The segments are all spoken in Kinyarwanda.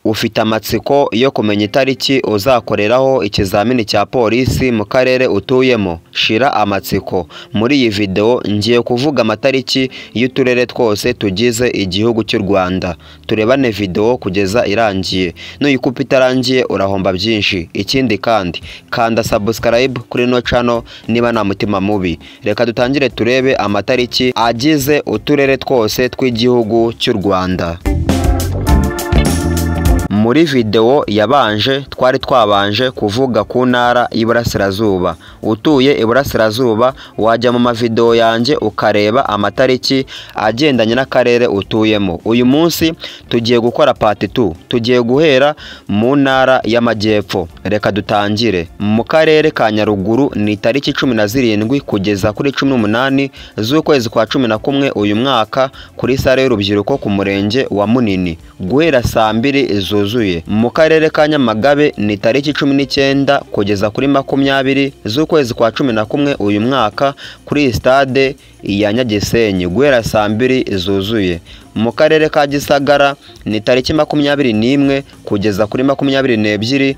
ufite amatsiko yo kumenya itariki uzakoreraho ikizamini cya polisi mu karere utuyemo? Shira amatsiko. Muri iyi video ngiye kuvuga amatariki y'uturere twose tugize igihugu cy'u Rwanda. Turebane video kugeza irangiye. Nuyikupa itarangiye urahomba byinshi. Ikindi kandi kanda subscribe kuri no channel niba nta mutima mubi. Reka dutangire turebe amatariki agize uturere twose tw'igihugu cy'u Rwanda. Muri video yabanje twabanje kuvuga ku ntara y'Iburasirazuba. Utuye Iburasirazuba wajya mu mavideo yanjye ukareba amatariki agendanye n'akarere utuyemo. Uyu munsi tugiye gukora part 2. Tugiye guhera mu ntara y'Amajyepfo. Reka dutangire. Mu karere ka Nyaruguru ni tariki 17 kugeza kuri 18 z'ukwezi kwa 11 uyu mwaka kuri sare y'urubyiruko ku murenge wa Munini. Guhera saa 2 zuzuye. Mu karere ka Nyamagabe ni tariki 19 kugeza kuri 20 z'ukwezi kwa 11 uyu mwaka kuri stade ya Nyagisenyi. Guhera saa 2 zuzuye. Mu karere ka Gisagara ni tariki 21 kugeza kuri 22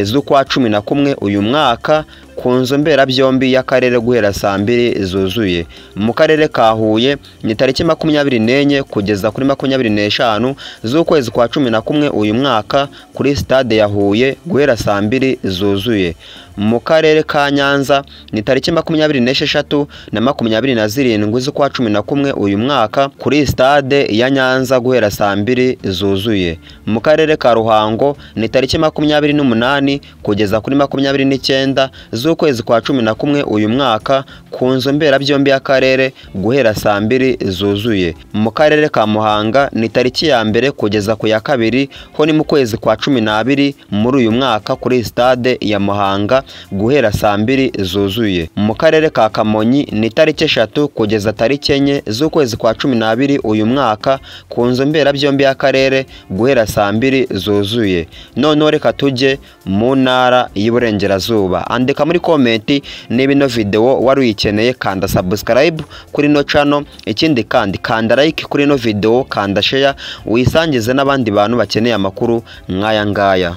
z'ukwa 11 uyu mwaka ku nzu mberabyombi y'akarere guhera saa 2 zuzuye. Mu karere ka Huye ni tariki 24 kugeza kuri 25 z'ukwezi kwa 11 uyu mwaka kuri stade ya Huye guhera saa 2 zuzuye. Mu karere ka Nyanza ni tariki 26 na 27 z'ukwa 11 uyu mwaka kuri stade ya Nyanza guhera saa 2 zuzuye. Mu karere ka Ruhango ni tariki 28 kugeza kuri 29 z'ukwezi kwa 11 uyu mwaka ku nzu mberabyombi y'akarere guhera saa 2 zuzuye. Mu karere ka Muhanga ni tariki ya mbere kugeza ku ya 2 ho ni mu kwezi kwa 12 muri uyu mwaka kuri stade ya Muhanga guhera saa 2 zuzuye. Mu karere ka Kamonyi ni tariki 3 kugeza tariki 4 z'ukwezi kwa 12 uyu mwaka ku nzu mberabyombi y'akarere guhera saa 2 zuzuye. None reka tujye mu ntara y'Iburengerazuba. Andika muri comment niba ino video wari uyikeneye, kanda subscribe kuri no channel. Ikindi kandi kanda like kuri ino video, kanda share uyisangize n'abandi bantu bakeneye amakuru nk'aya ngaya.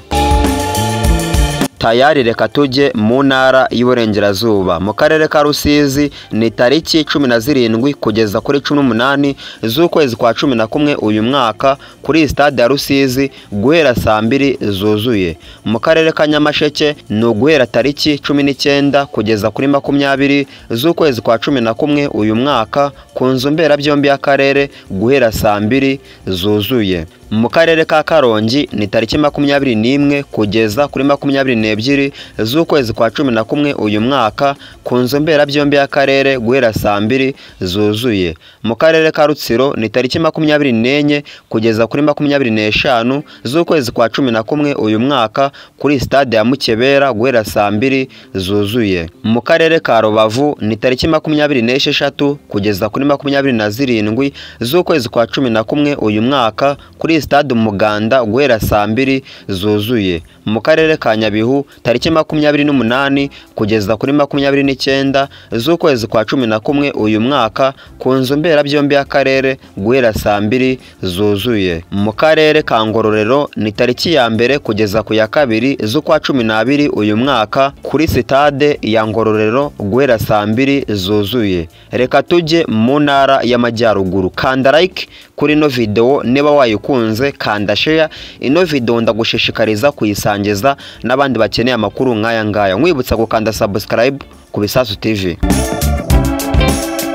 Tayari reka tujye mu ntara y'Iburengerazuba. Mu karere ka Rusizi ni tariki 17 kugeza kuri 18 z'ukwezi kwa 11 uyu mwaka kuri stade ya Rusizi guhera saa 2 zuzuye. Mu karere ka Nyamasheke ni uguhera tariki 19 kugeza kuri 20 z'ukwezi kwa 11 uyu mwaka ku nzu mberabyombi y'akarere guhera saa 2 zuzuye. Mu karere ka Karongi ni tariki 21 kugeza kuri 22 z'ukwezi kwa 11 uyu mwaka ku nzu mberabyombi y'akarere guhera saa 2 zuzuye. Mu karere ka Rutsiro ni tariki 24 kugeza kuri 25 z'ukwezi kwa 11 uyu mwaka kuri stade ya Mukebera guhera saa 2 zuzuye. Mu karere ka Rubavu ni tariki 26 kugeza kuri 27 z'ukwezi kwa 11 uyu mwaka kuri stade Umuganda guhera saa 2 zuzuye. Mu karere ka Nyabihu tariki 28 kugeza kuri 29 z'ukwezi kwa 11 uyu mwaka ku nzu mberabyombi y'akarere guhera saa 2 zuzuye. Mu karere ka Ngororero ni tariki ya mbere kugeza ku ya 2 z'ukwa 12 uyu mwaka kuri stade ya Ngororero guhera saa 2 zuzuye. Reka tujye mu ntara y'Amajyaruguru. Kanda like kuri no video niba wayikunze, kanda share ino video ndagushishikariza kuyisangiza n'abandi bakeneye amakuru nk'aya ngaya. Nkwibutsa gukanda subscribe ku Bisasu TV.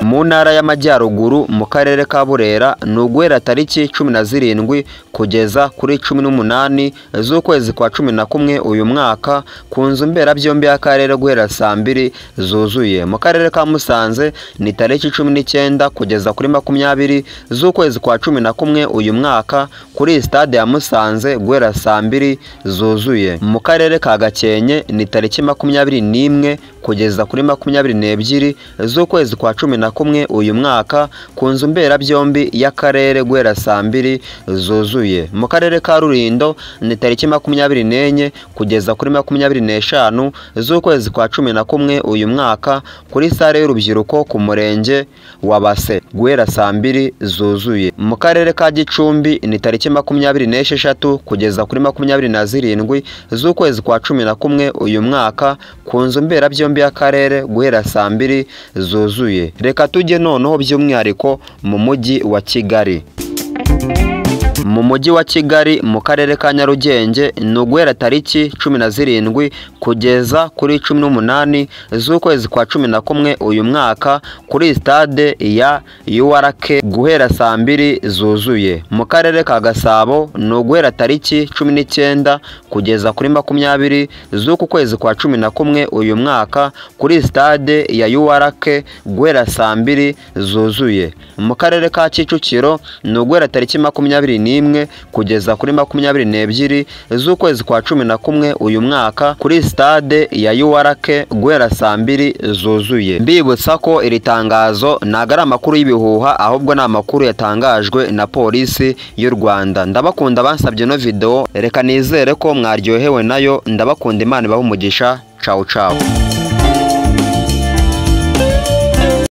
Mu ntara y'Amajyaruguru mu karere ka Burera ni uguhera tariki 17 kugeza kuri 18 z'ukwezi kwa 11 uyu mwaka ku nzu mberabyombi y'akarere guhera saa 2 zuzuye. Mu karere ka Musanze ni tariki 19 kugeza kuri 20 z'ukwezi kwa 11 uyu mwaka kuri stade ya Musanze guhera saa 2 zuzuye. Mu karere ka Gakenke ni tariki 21 kugeza kuri 22 z'ukwezi kwa 11 11 uyu mwaka ku nzu mberabyombi y'akarere guhera saa 2 zuzuye. Mu karere ka Rulindo ni tariki 24 kugeza kuri 25 z'ukwezi kwa 11 uyu mwaka kuri sare y'urubyiruko ku murenge wa Base guhera saa 2 zuzuye. Mu karere ka Gicumbi ni tariki 26 kugeza kuri 27 z'ukwezi kwa 11 uyu mwaka ku nzu mberabyombi y'akarere guhera saa 2 zuzuye. Reka tujye noneho by'umwihariko mu mujyi wa Kigali. Mu mujyi wa Kigali mu karere ka Nyarugenge ni uguhera tariki 17 kugeza kuri 18 z'ukwezi kwa 11 uyu mwaka kuri stade ya URK guhera saa 2 zuzuye. Mu karere ka Gasabo ni uguhera tariki 19 kugeza kuri 20 z'uku kwezi kwa 11 uyu mwaka kuri stade ya URK guhera saa 2 zuzuye. Mu karere ka Kicukiro ni uguhera tariki 21 kugeza kuri 22 z'ukwezi kwa 11 uyu mwaka kuri stade ya URK guhera saa 2 zuzuye. Mbibutsa ko iri tangazo ntago ari amakuru y'ibihuha ahubwo ni amakuru yatangajwe na polisi y'u Rwanda. Ndabakunda bansabye no video, reka nizere ko mwaryohewe nayo. Ndabakunda, Imana ibahe umugisha. Ciao ciao.